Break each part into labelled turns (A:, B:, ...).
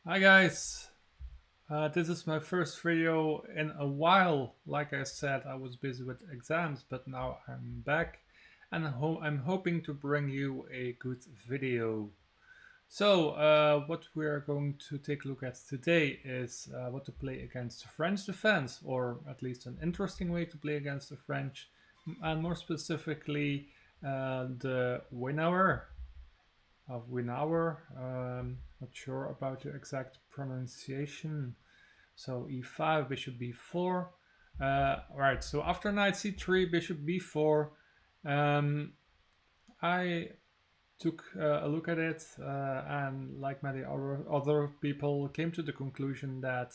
A: Hi guys, this is my first video in a while. Like I said, I was busy with exams, but now I'm back and I'm hoping to bring you a good video. So, what we're going to take a look at today is what to play against the French defense, or at least an interesting way to play against the French, and more specifically, the Winawer of Winawer. Not sure about the exact pronunciation. So e5, bishop b4. Right, so after knight c3, bishop b4, um, I took a look at it and, like many other people, came to the conclusion that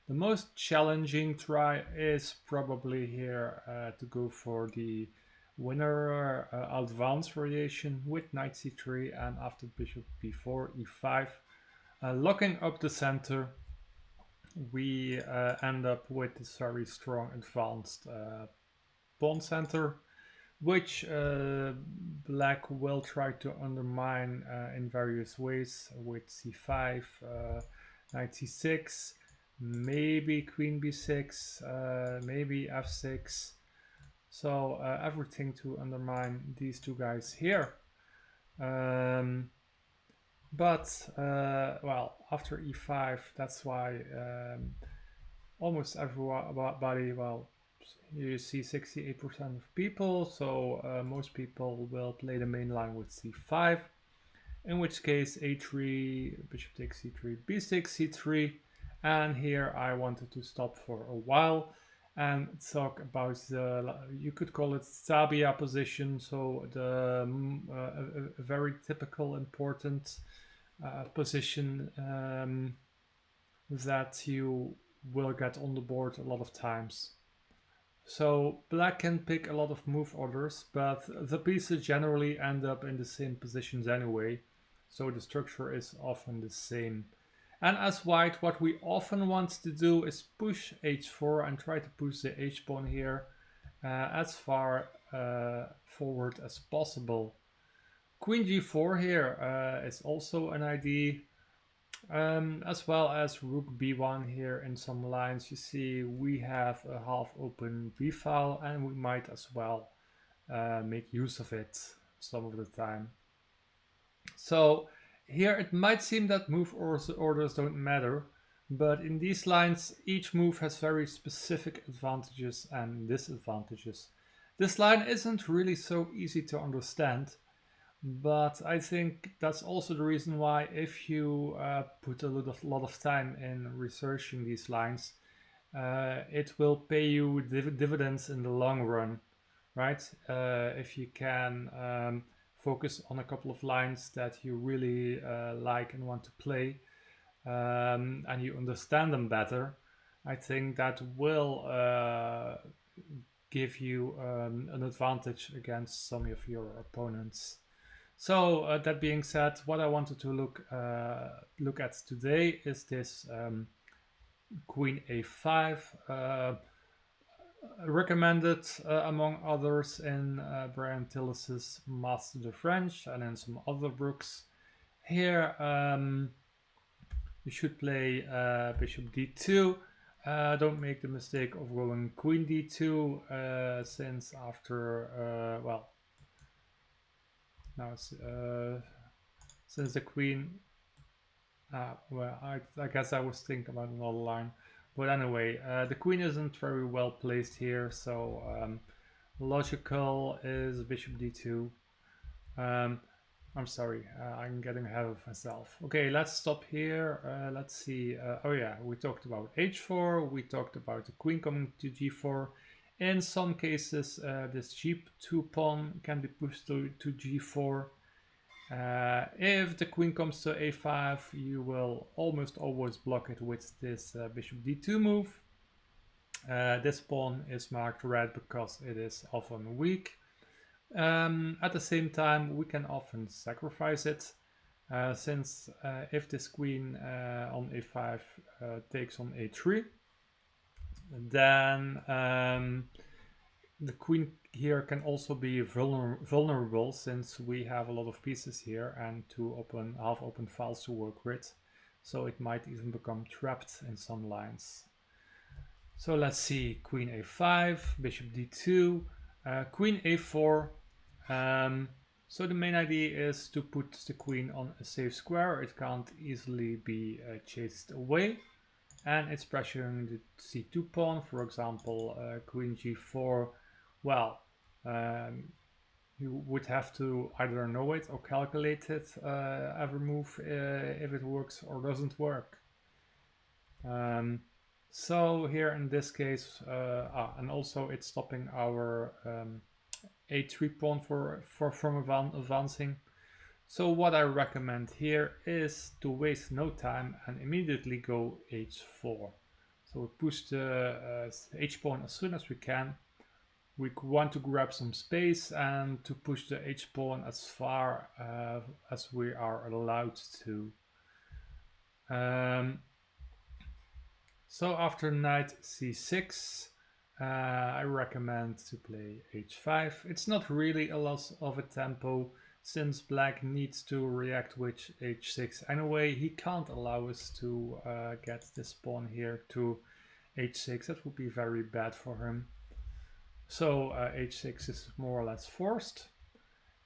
A: the most challenging try is probably here to go for the winner advanced variation with knight c3 and after bishop b4, e5, locking up the center. We end up with this very strong advanced pawn center, which black will try to undermine in various ways with c5, knight c6, maybe queen b6, maybe f6. So everything to undermine these two guys here. Um, but well, after e5, that's why almost everybody, well, you see 68% of people, so most people will play the main line with c5, in which case a3, bishop takes c3, b6, c3, and here I wanted to stop for a while and talk about the, you could call it Sabia position, so the a very typical important position that you will get on the board a lot of times. So black can pick a lot of move orders, but the pieces generally end up in the same positions anyway, so the structure is often the same. And as white, what we often want to do is push h4 and try to push the h-pawn here as far forward as possible. Queen g4 here is also an idea. As well as rook b1 here in some lines. You see we have a half open b file and we might as well make use of it some of the time. So here it might seem that move orders don't matter, but in these lines each move has very specific advantages and disadvantages. This line isn't really so easy to understand, but I think that's also the reason why, if you put a lot of time in researching these lines, it will pay you dividends in the long run, right? If you can focus on a couple of lines that you really like and want to play, and you understand them better, I think that will give you an advantage against some of your opponents. So that being said, what I wanted to look at today is this Queen A5, recommended among others in Brian Tillis's Master the French and in some other books. Here you should play Bishop D2. Don't make the mistake of going Queen D2 since after well, now since the queen, well, I guess I was thinking about another line, but anyway, the queen isn't very well placed here, so logical is bishop d2. I'm sorry, I'm getting ahead of myself. Okay, let's stop here. Let's see. Oh yeah, we talked about h4, we talked about the queen coming to g4. In some cases, this g2 pawn can be pushed to g4. If the queen comes to a5, you will almost always block it with this bishop d2 move. This pawn is marked red because it is often weak. At the same time, we can often sacrifice it, since if this queen on a5 takes on a3, then the queen here can also be vulnerable, since we have a lot of pieces here and two half open files to work with. so it might even become trapped in some lines. So let's see, queen a5, bishop d2, queen a4. So the main idea is to put the queen on a safe square. It can't easily be chased away, and it's pressuring the c2 pawn. For example, queen g4. Well, you would have to either know it or calculate it every move if it works or doesn't work. So here in this case, and also it's stopping our a3 pawn from advancing. So what I recommend here is to waste no time and immediately go h4. So we push the h pawn as soon as we can. We want to grab some space and to push the h pawn as far as we are allowed to. So after knight c6, I recommend to play h5. It's not really a loss of a tempo, since black needs to react with h6 anyway. He can't allow us to get this pawn here to h6. That would be very bad for him. So h6 is more or less forced.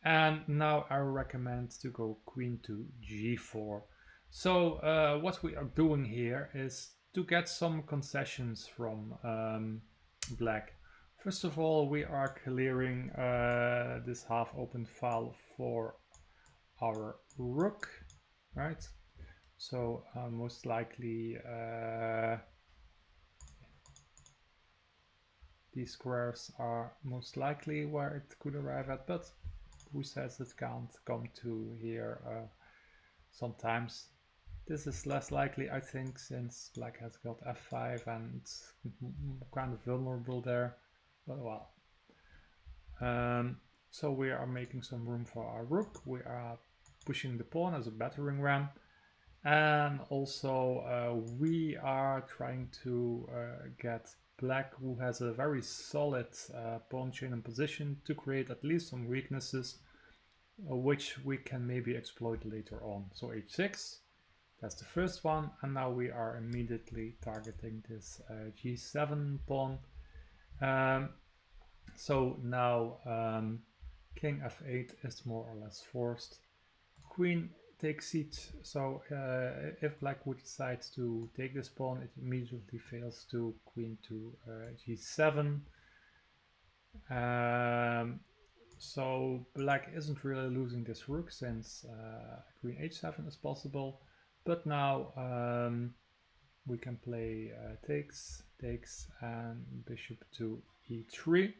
A: And now I recommend to go queen to g4. So what we are doing here is to get some concessions from black. First of all, we are clearing this half-open file for our rook, right? So most likely these squares are most likely where it could arrive at, but who says it can't come to here sometimes. This is less likely, I think, since black has got f5 and it's kind of vulnerable there, but well. So we are making some room for our rook. We are pushing the pawn as a battering ram, and also we are trying to get black, who has a very solid pawn chain in position, to create at least some weaknesses which we can maybe exploit later on. So h6, that's the first one, and now we are immediately targeting this g7 pawn. So now king f8 is more or less forced. Queen takes c2, so if black would decide to take this pawn, it immediately fails to queen to g7. So black isn't really losing this rook, since queen h7 is possible, but now we can play takes, and bishop to e3,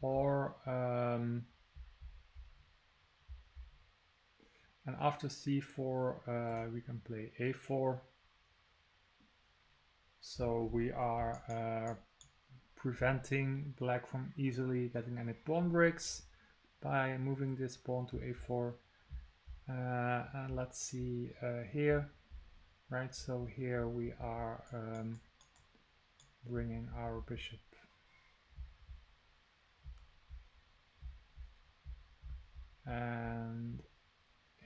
A: or and after c4 we can play a4. So we are preventing black from easily getting any pawn breaks by moving this pawn to a4. And let's see here, right? So here we are bringing our bishop and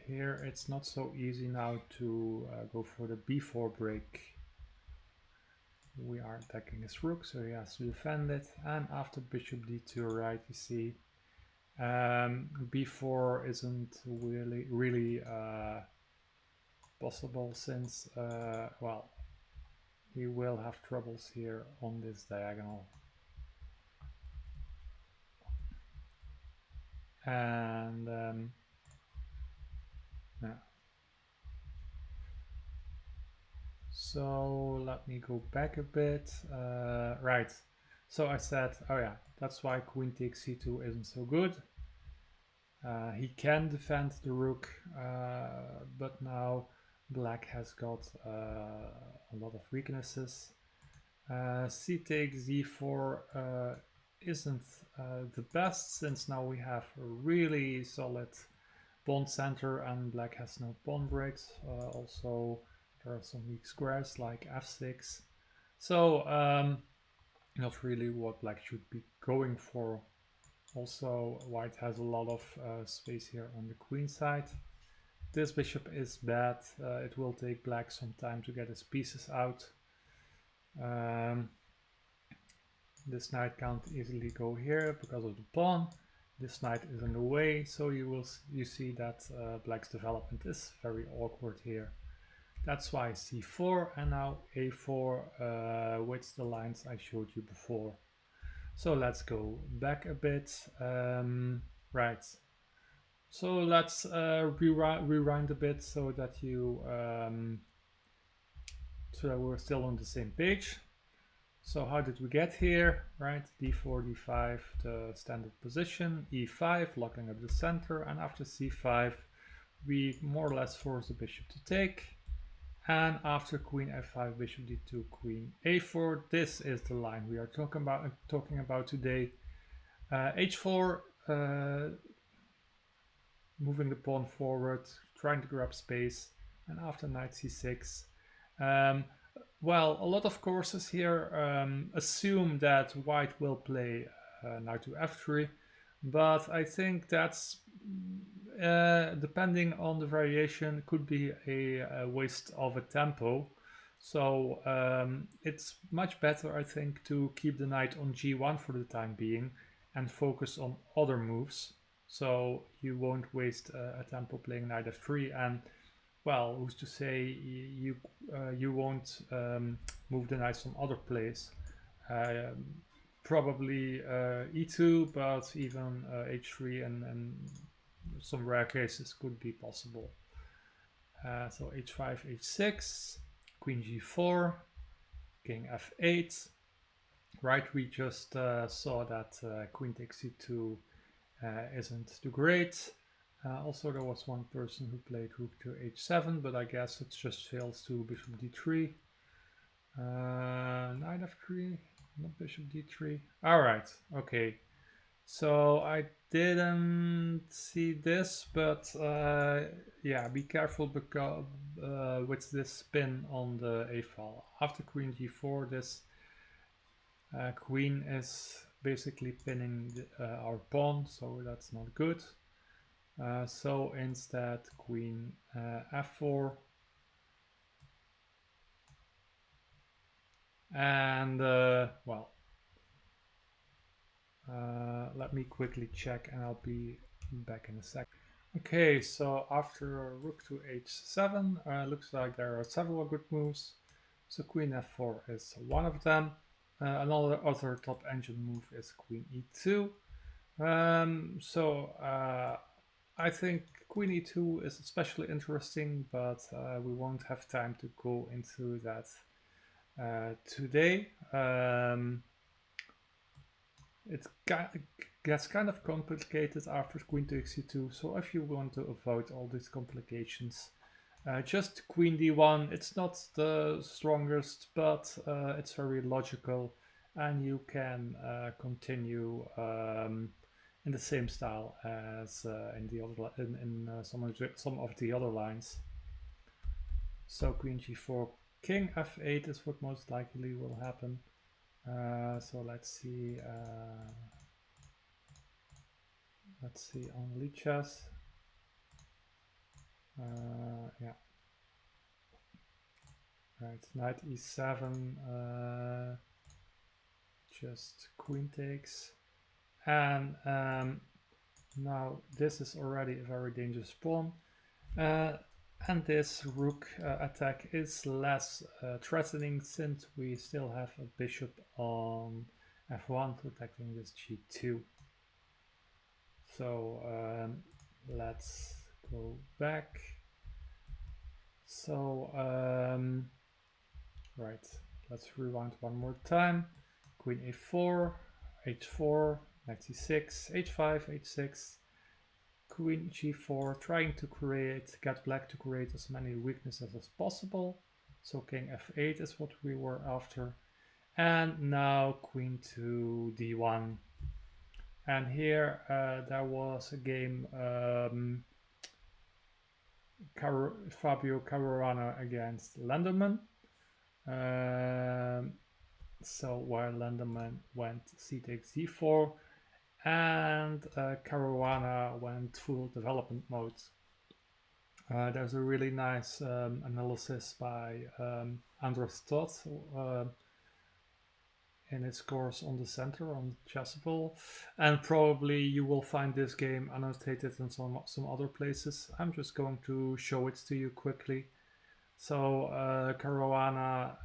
A: here it's not so easy now to go for the b4 break. We are attacking his rook, so he has to defend it, and after bishop d2, right, you see b4 isn't really possible, since well, we will have troubles here on this diagonal. And yeah. So let me go back a bit. Right, so I said, oh yeah, that's why queen takes c2 isn't so good. He can defend the rook, but now black has got a lot of weaknesses. C takes d4 isn't the best, since now we have a really solid pawn center and black has no pawn breaks. Also there are some weak squares like f6. So not really what black should be going for. Also white has a lot of space here on the queen side. this bishop is bad. It will take black some time to get his pieces out. This knight can't easily go here because of the pawn. This knight is in the way, so you see that black's development is very awkward here. That's why c4 and now a4 with the lines I showed you before. So let's go back a bit. Right. So let's rewind a bit so that so that we're still on the same page. So how did we get here? Right, d4, d5, the standard position, e5, locking up the center, and after c5, we more or less force the bishop to take. And after queen f5, bishop d2, queen a4, this is the line we are talking about today. h4, moving the pawn forward, trying to grab space, and after knight c6. Well, a lot of courses here assume that white will play knight to f3, but I think that's depending on the variation could be a waste of a tempo. So it's much better, I think, to keep the knight on g1 for the time being and focus on other moves. So you won't waste a tempo playing knight f3, and well, who's to say you won't move the knight some other place? Probably e2, but even h3 and some rare cases could be possible. So h5, h6, queen g4, king f8. Right, we just saw that queen takes c2 isn't too great. Also, there was one person who played rook to h7, but I guess it just fails to bishop d3. Knight f3, not bishop d3. All right, okay. So I didn't see this, but yeah, be careful because with this spin on the a file. After queen g4, this queen is basically pinning our pawn, so that's not good. So instead queen f4, and well, let me quickly check and I'll be back in a sec. Okay, so after rook to h7, looks like there are several good moves. So queen f4 is one of them. Another other top engine move is queen e2. I think queen e2 is especially interesting, but we won't have time to go into that today. It gets kind of complicated after queen takes e2, so if you want to avoid all these complications, just queen d1. It's not the strongest, but it's very logical, and you can continue in the same style as in the other some of the other lines. So queen g4, king f8 is what most likely will happen. So let's see on Lichess. Yeah. Right, knight e7, just queen takes. And now this is already a very dangerous pawn. And this rook attack is less threatening since we still have a bishop on f1 protecting this g2. So let's go back. So right, let's rewind one more time. Queen a4, h4, knight c6, h5, h6, queen g4, trying to get black to create as many weaknesses as possible. So king f8 is what we were after. And now queen to d1. And here there was a game Fabio Caruana against Lenderman. So where Lenderman went c takes d4 and Caruana went full development mode. There's a really nice analysis by Andros Todd in its course on the center on Chessable, and probably you will find this game annotated in some other places. I'm just going to show it to you quickly. So Caruana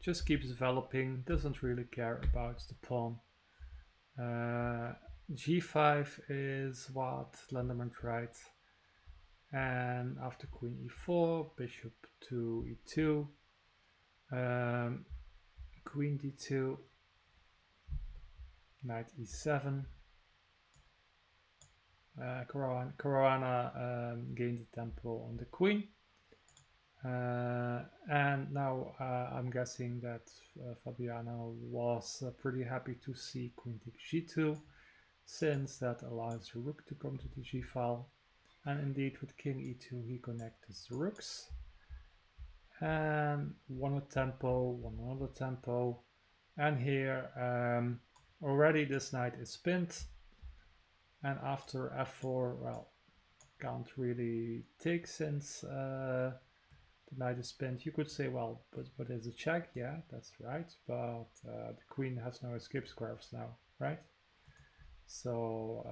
A: just keeps developing, doesn't really care about the pawn. G5 is what Lenderman tried, and after queen e4, bishop to e2, queen d2, knight e7. Caruana gained the tempo on the queen. And now I'm guessing that Fabiano was pretty happy to see queen takes g2, since that allows the rook to come to the g file. And indeed, with king e2, he connects the rooks. And one tempo, one another tempo. And here, already this knight is pinned. And after f4, well, can't really take since the knight is pinned. You could say, well, but there's a check. Yeah, that's right. But the queen has no escape squares now, right? So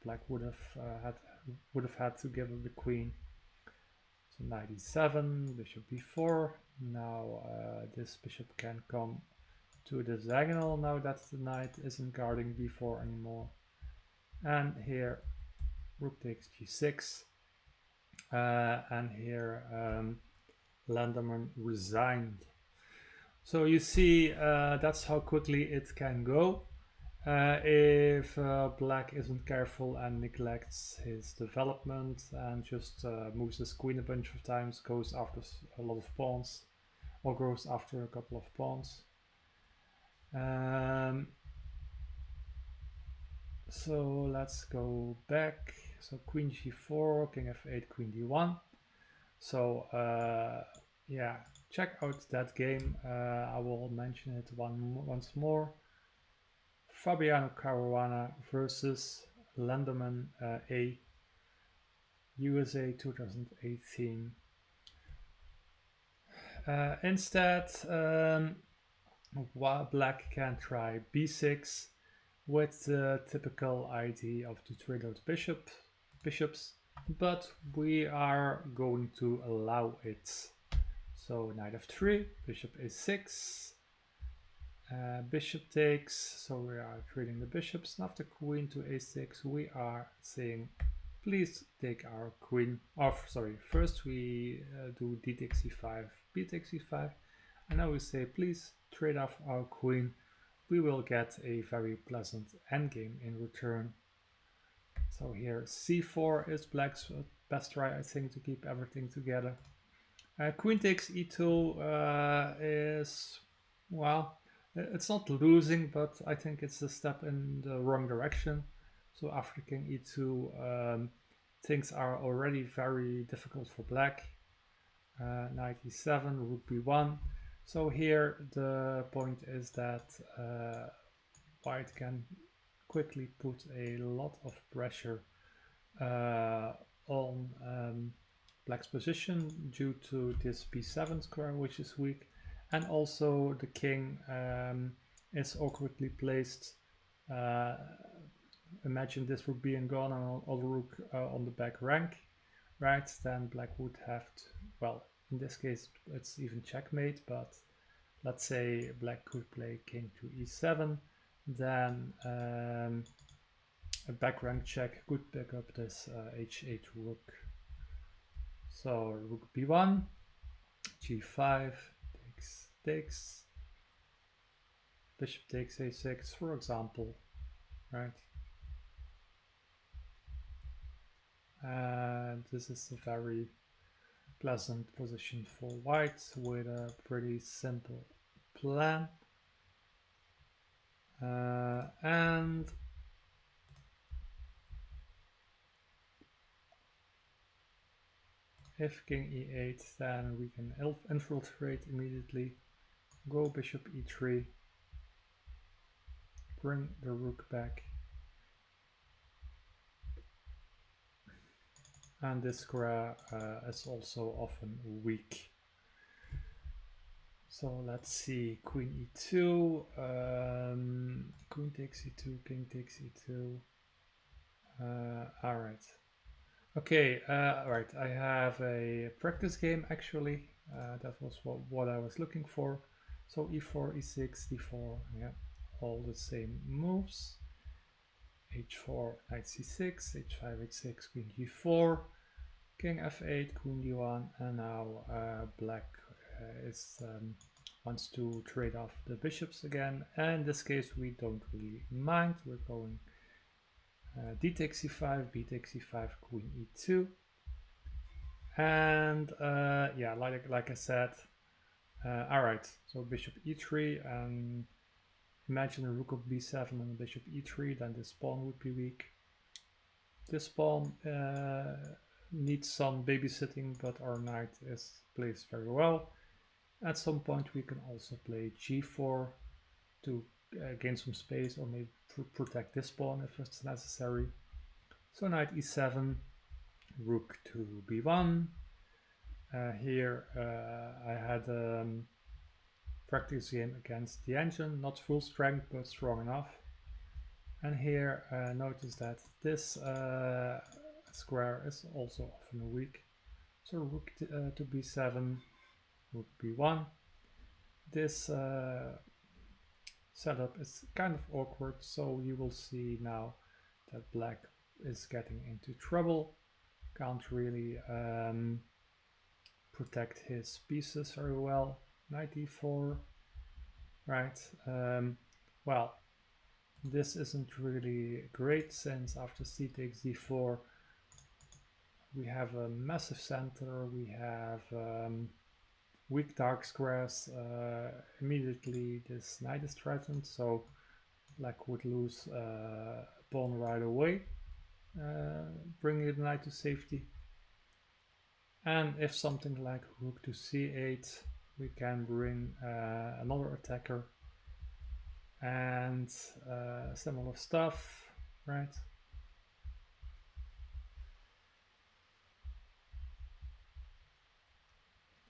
A: black would have had to give up the queen. So knight e7, bishop b4. Now this bishop can come to the diagonal now that the knight isn't guarding b4 anymore. And here rook takes g6. And here Lenderman resigned. So you see that's how quickly it can go if black isn't careful and neglects his development and just moves his queen a bunch of times, goes after a lot of pawns, or goes after a couple of pawns. So let's go back. So queen g4, king f8, queen d1. So yeah, check out that game. I will mention it once more. Fabiano Caruana versus Lenderman A, USA 2018. Instead, black can try b6 with the typical idea of the trade out bishops, but we are going to allow it. So knight f3, bishop a6, bishop takes, so we are trading the bishops, and after queen to a6 we are saying please take our queen off. Sorry, first we do d takes e5, b takes e5, and now we say please trade off our queen. We will get a very pleasant endgame in return. So here c4 is black's best try, I think, to keep everything together. Queen takes e2 is, well, it's not losing, but I think it's a step in the wrong direction. So after king e2, things are already very difficult for black. Knight e7, rook b1. So here the point is that white can quickly put a lot of pressure on black's position due to this b7 square, which is weak, and also the king is awkwardly placed. Imagine this rook being gone and other rook on the back rank, right? Then black would have to, well, in this case it's even checkmate, but let's say black could play king to e7, then a back rank check could pick up this h8 rook. So rook b1, g5, takes, bishop takes a6, for example, right? And this is a very pleasant position for white with a pretty simple plan. And if king e8, then we can infiltrate immediately, go bishop e3, bring the rook back. and this square is also often weak. So let's see, queen e2, queen takes e2, king takes e2. All right. Okay, right. I have a practice game actually. That was what I was looking for. So e4, e6, d4, yeah, all the same moves. h4, knight c6, h5, h6, queen g4, king f8, queen d1, and now black wants to trade off the bishops again. And in this case, we don't really mind. We're going d takes c5, b takes c5, queen e2. And yeah, like I said, all right, so bishop e3, and imagine a rook of b7 and a bishop e3, then this pawn would be weak. This pawn needs some babysitting, but our knight plays very well. At some point we can also play g4 to gain some space, or maybe protect this pawn if it's necessary. So knight e7, rook to b1. Here I had practice game against the engine, not full strength but strong enough. And here notice that this square is also often weak. So rook to b7, rook b1. This setup is kind of awkward, so you will see now that black is getting into trouble. Can't really protect his pieces very well. Knight e4, right? Well, this isn't really great, since after c takes d4 we have a massive center, we have weak dark squares. Immediately this knight is threatened, so black would lose a pawn right away, bringing the knight to safety. And if something like rook to c8, we can bring another attacker and similar stuff, right?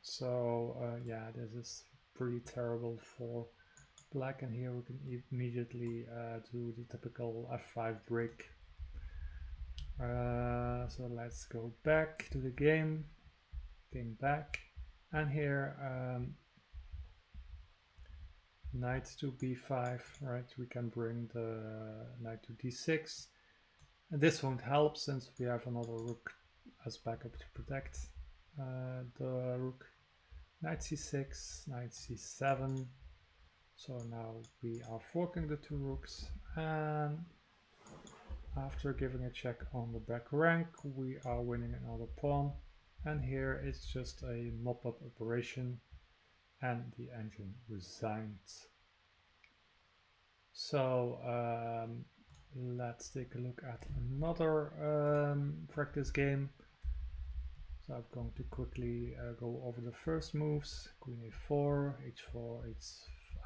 A: So yeah, this is pretty terrible for black, and here we can immediately do the typical f5 break. So let's go back to the game back, and here knight to b5, right? We can bring the knight to d6. And this won't help since we have another rook as backup to protect the rook. Knight c6, knight c7. So now we are forking the two rooks, and after giving a check on the back rank, we are winning another pawn. And here it's just a mop-up operation, and the engine resigned. So let's take a look at another practice game. So I'm going to quickly go over the first moves. Queen a4, h4,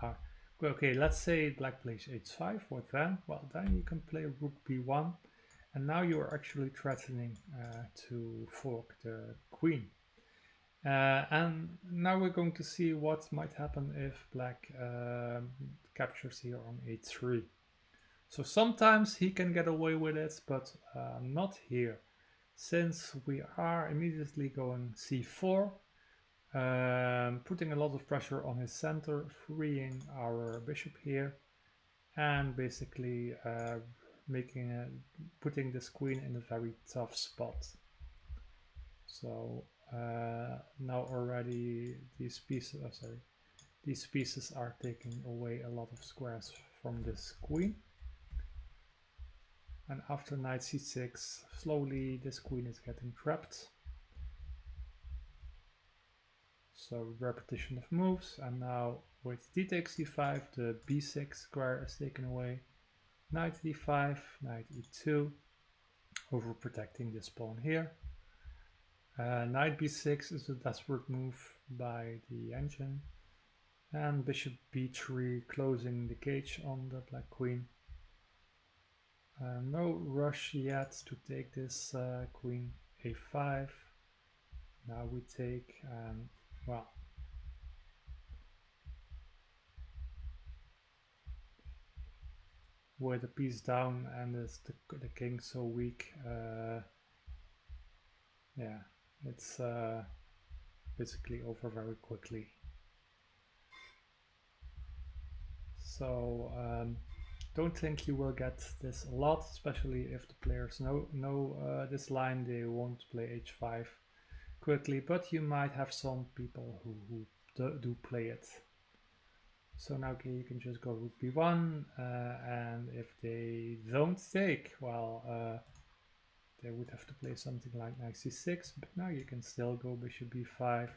A: h5. Okay, let's say black plays h5. What then? Well, then you can play rook b1, and now you are actually threatening to fork the queen. And now we're going to see what might happen if black captures here on a3. So sometimes he can get away with it, but not here, since we are immediately going c4, putting a lot of pressure on his center, freeing our bishop here, and basically putting this queen in a very tough spot. So now already these pieces are taking away a lot of squares from this queen. And after knight c6, slowly this queen is getting trapped. So repetition of moves, and now with d takes c5, the b6 square is taken away. Knight d5, knight e2, overprotecting this pawn here. Knight b6 is a desperate move by the engine, and bishop b3 closing the cage on the black queen. No rush yet to take this queen a5. Now we take, well, with the piece down and the king so weak, yeah, it's basically over very quickly. So don't think you will get this a lot, especially if the players know this line. They won't play h5 quickly, but you might have some people who do play it. So now you can just go rook b1, and if they don't take, well, they would have to play something like knight c6, but now you can still go bishop b5.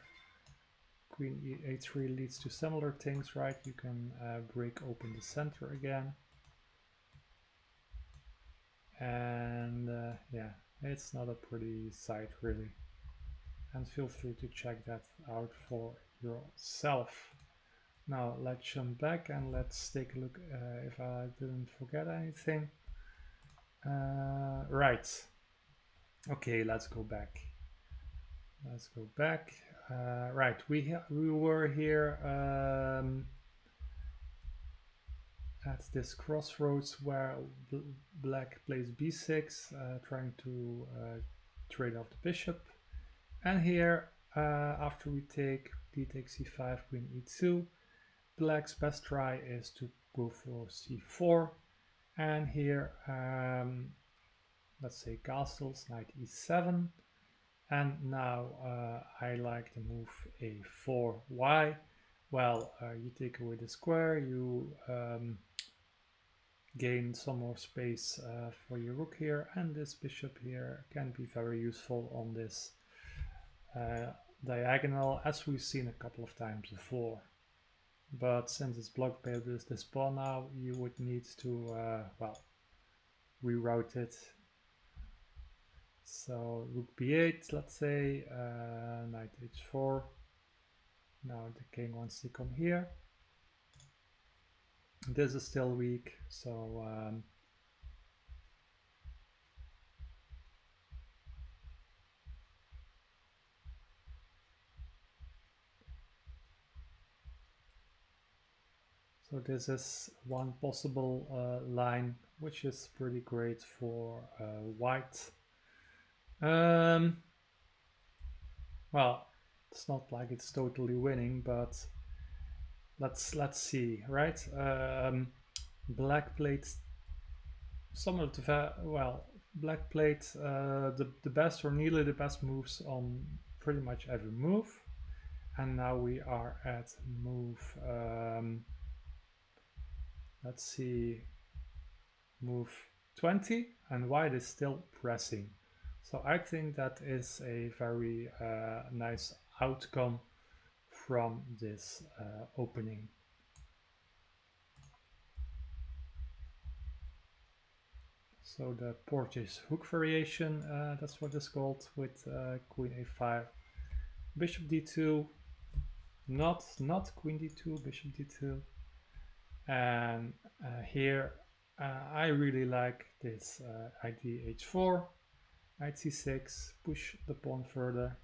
A: Queen e8 leads to similar things, right? You can break open the center again. And yeah, it's not a pretty sight really. And feel free to check that out for yourself. Now let's jump back and let's take a look if I didn't forget anything. Right. Okay, let's go back. Let's go back. Right, we were here at this crossroads where black plays b6, trying to trade off the bishop. And here, after we take d takes c5, queen e2, black's best try is to go for c4. And here, let's say castles, knight e7. And now I like the move a4. Why? Well, you take away the square, you gain some more space for your rook here, and this bishop here can be very useful on this diagonal, as we've seen a couple of times before. But since it's blocked by this pawn now, you would need to, well, reroute it. So rook b8, let's say, knight h4. Now the king wants to come here. This is still weak, so so this is one possible line, which is pretty great for white. Well, it's not like it's totally winning, but let's see, right? Black played some of the black played the best or nearly the best moves on pretty much every move, and now we are at move. Let's see, move 20, and white is still pressing. So I think that is a very nice outcome from this opening. So the Portisch-Hook variation, that's what it's called, with queen a5, bishop d2, not queen d2, bishop d2, and here I really like this idea h4, knight c6, push the pawn further,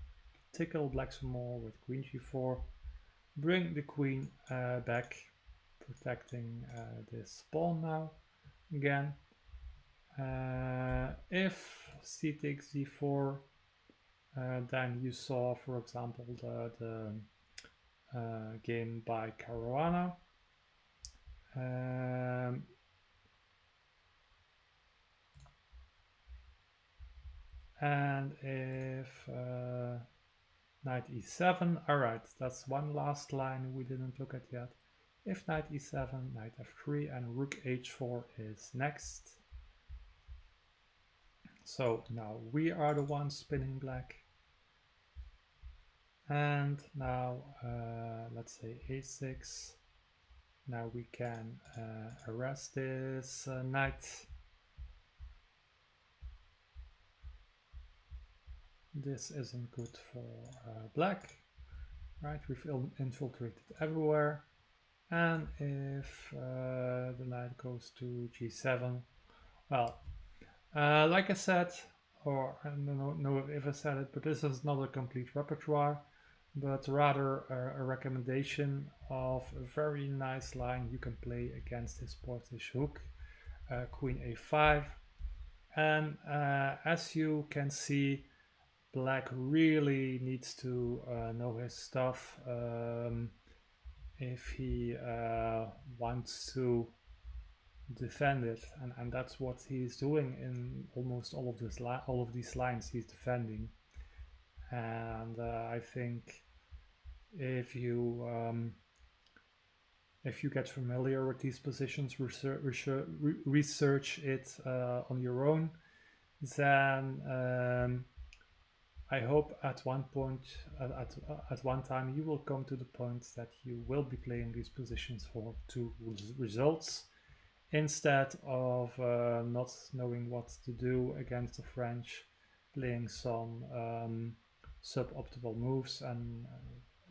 A: tickle black some more with queen g4, bring the queen back, protecting this pawn now again. If c takes d4, then you saw, for example, the game by Caruana. And if knight e7, alright, that's one last line we didn't look at yet. If knight e7, knight f3, and rook h4 is next. So now we are the ones spinning black. And now let's say a6. Now we can arrest this knight. This isn't good for black, right? We've infiltrated everywhere. And if the knight goes to g7, well, like I said, or I don't know if I said it, but this is not a complete repertoire, but rather a recommendation of a very nice line you can play against his Portisch-Hook, Queen A5. And as you can see, Black really needs to know his stuff if he wants to defend it, and that's what he's doing in almost all of these lines he's defending. And I think if you get familiar with these positions, research it on your own, then I hope at one point, at one time, you will come to the point that you will be playing these positions for 2 results, instead of not knowing what to do against the French, playing some suboptimal moves, and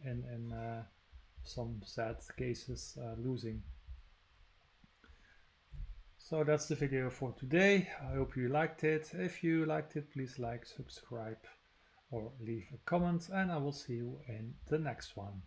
A: in some sad cases losing. So that's the video for today. I hope you liked it. If you liked it, please like, subscribe, or leave a comment, and I will see you in the next one.